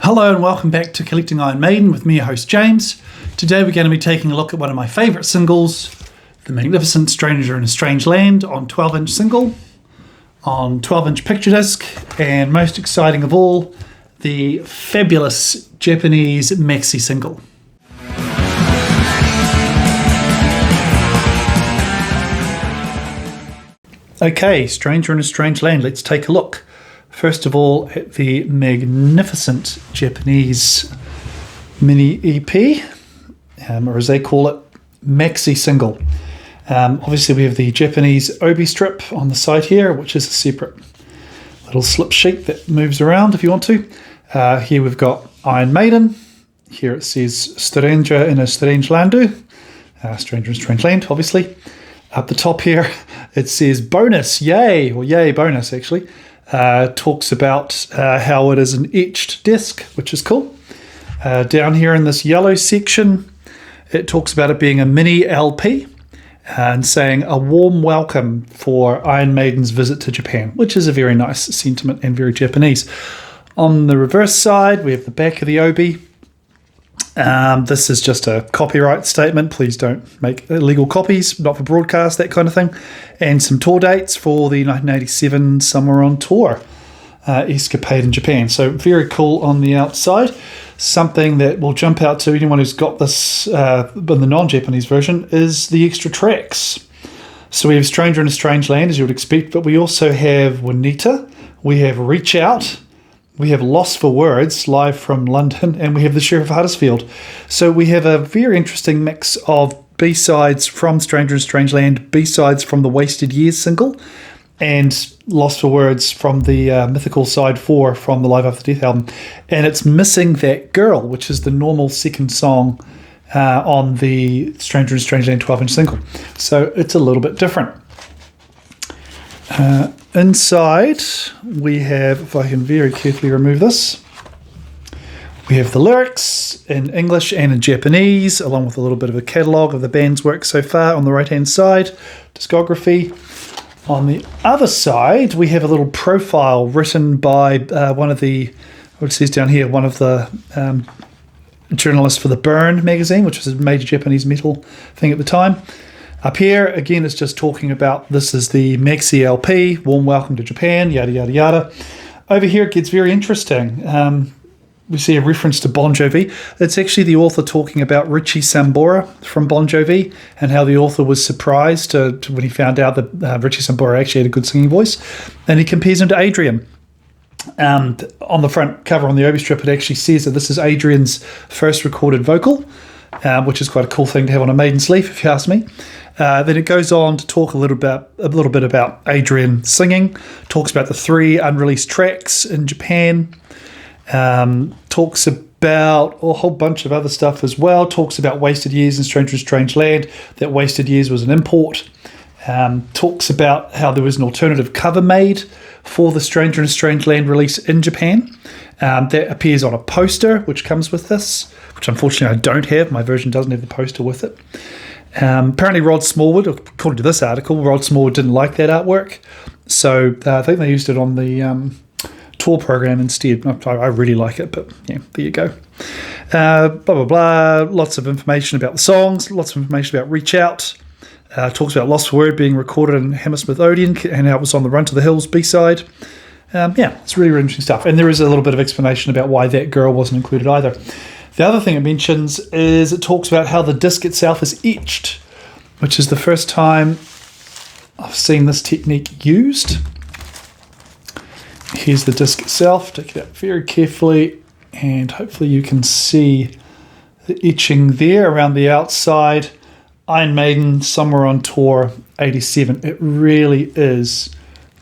Hello and welcome back to Collecting Iron Maiden with me, your host James. Today we're going to be taking a look at one of my favourite singles, The Magnificent Stranger in a Strange Land, on 12-inch single, on 12-inch picture disc, and most exciting of all, the fabulous Japanese maxi single. Okay, Stranger in a Strange Land, let's take a look. First of all, at the magnificent Japanese mini EP, or as they call it, maxi single. Obviously, we have the Japanese obi strip on the side here, which is a separate little slip sheet that moves around if you want to. Here we've got Iron Maiden. Here it says Stranger in a Strange Land. Stranger in a Strange Land, obviously. Up the top here, it says bonus, yay, or yay bonus actually. Talks about how it is an etched disc, which is cool. Down here in this yellow section, it talks about it being a mini LP and saying a warm welcome for Iron Maiden's visit to Japan, which is a very nice sentiment and very Japanese. On the reverse side, we have the back of the obi. This is just a copyright statement. Please don't make illegal copies, not for broadcast, that kind of thing. And some tour dates for the 1987 Summer on Tour escapade in Japan. So very cool on the outside. Something that will jump out to anyone who's got this in the non-Japanese version is the extra tracks. So we have Stranger in a Strange Land, as you would expect, but we also have Juanita, we have Reach Out, we have Lost for Words, live from London, and we have The Sheriff of Huddersfield. So we have a very interesting mix of B-sides from Stranger in a Strange Land, B-sides from the Wasted Years single, and Lost for Words from the mythical side 4 from the Live After Death album. And it's missing That Girl, which is the normal second song on the Stranger in a Strange Land 12-inch single. So it's a little bit different. Inside, we have, if I can very carefully remove this, we have the lyrics in English and in Japanese, along with a little bit of a catalogue of the band's work so far on the right-hand side, discography. On the other side, we have a little profile written by one of the, what it says down here, one of the journalists for the Burn magazine, which was a major Japanese metal thing at the time. Up here, again, it's just talking about this is the maxi LP, warm welcome to Japan, yada, yada, yada. Over here, it gets very interesting. We see a reference to Bon Jovi. It's actually the author talking about Richie Sambora from Bon Jovi and how the author was surprised when he found out that Richie Sambora actually had a good singing voice. And he compares him to Adrian. And on the front cover on the obi strip, it actually says that this is Adrian's first recorded vocal, which is quite a cool thing to have on a Maiden sleeve, if you ask me. Then it goes on to talk a little bit about Adrian singing, talks about the 3 unreleased tracks in Japan, talks about a whole bunch of other stuff as well, talks about Wasted Years and Stranger in a Strange Land, that Wasted Years was an import, talks about how there was an alternative cover made for the Stranger in a Strange Land release in Japan. That appears on a poster which comes with this, which unfortunately I don't have. My version doesn't have the poster with it. Apparently Rod Smallwood, according to this article, Rod Smallwood didn't like that artwork, so I think they used it on the tour program instead. I really like it, but yeah, there you go. Blah, blah, blah, lots of information about the songs, lots of information about Reach Out, talks about Lost for Word being recorded in Hammersmith Odeon and how it was on the Run to the Hills B-side. Yeah, it's really, really interesting stuff. And there is a little bit of explanation about why That Girl wasn't included either. The other thing it mentions is it talks about how the disc itself is etched, which is the first time I've seen this technique used. Here's the disc itself. Take it out very carefully, and hopefully you can see the etching there around the outside. Iron Maiden, Summer on Tour, 87. It really is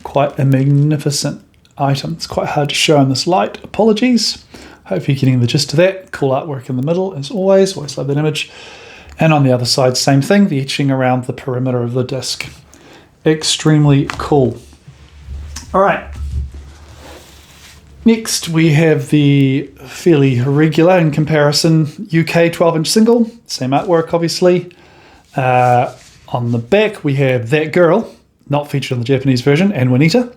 quite a magnificent item. It's quite hard to show in this light. Apologies. Hope you're getting the gist of that. Cool artwork in the middle, as always. Always love that image. And on the other side, same thing, the etching around the perimeter of the disc. Extremely cool. All right. Next, we have the fairly regular, in comparison, UK 12-inch single. Same artwork, obviously. On the back, we have That Girl, not featured on the Japanese version, and Juanita.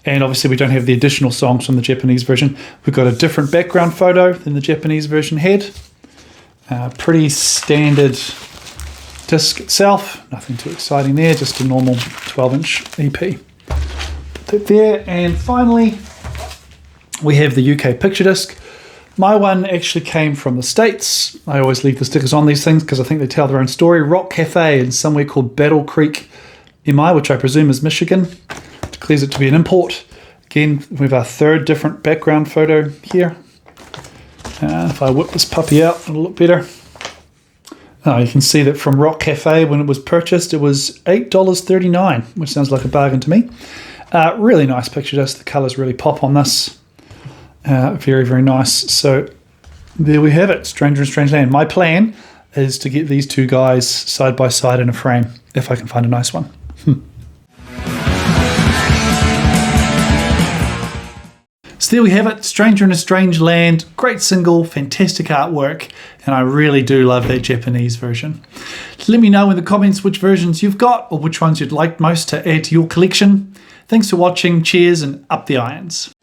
And obviously we don't have the additional songs from the Japanese version. We've got a different background photo than the Japanese version had. Pretty standard disc itself, nothing too exciting there, just a normal 12-inch EP. Put that there, and finally we have the UK picture disc. My one actually came from the States. I always leave the stickers on these things because I think they tell their own story. Rock Cafe in somewhere called Battle Creek, MI, which I presume is Michigan, declares it to be an import. Again, we have our third different background photo here. If I whip this puppy out, it'll look better. You can see that from Rock Cafe, when it was purchased, it was $8.39, which sounds like a bargain to me. Really nice picture disc. The colours really pop on this. Very, very nice. So there we have it, Stranger in Strange Land. My plan is to get these two guys side by side in a frame, if I can find a nice one. So there we have it, Stranger in a Strange Land. Great single, fantastic artwork, and I really do love that Japanese version. Let me know in the comments which versions you've got or which ones you'd like most to add to your collection. Thanks for watching, cheers, and up the irons.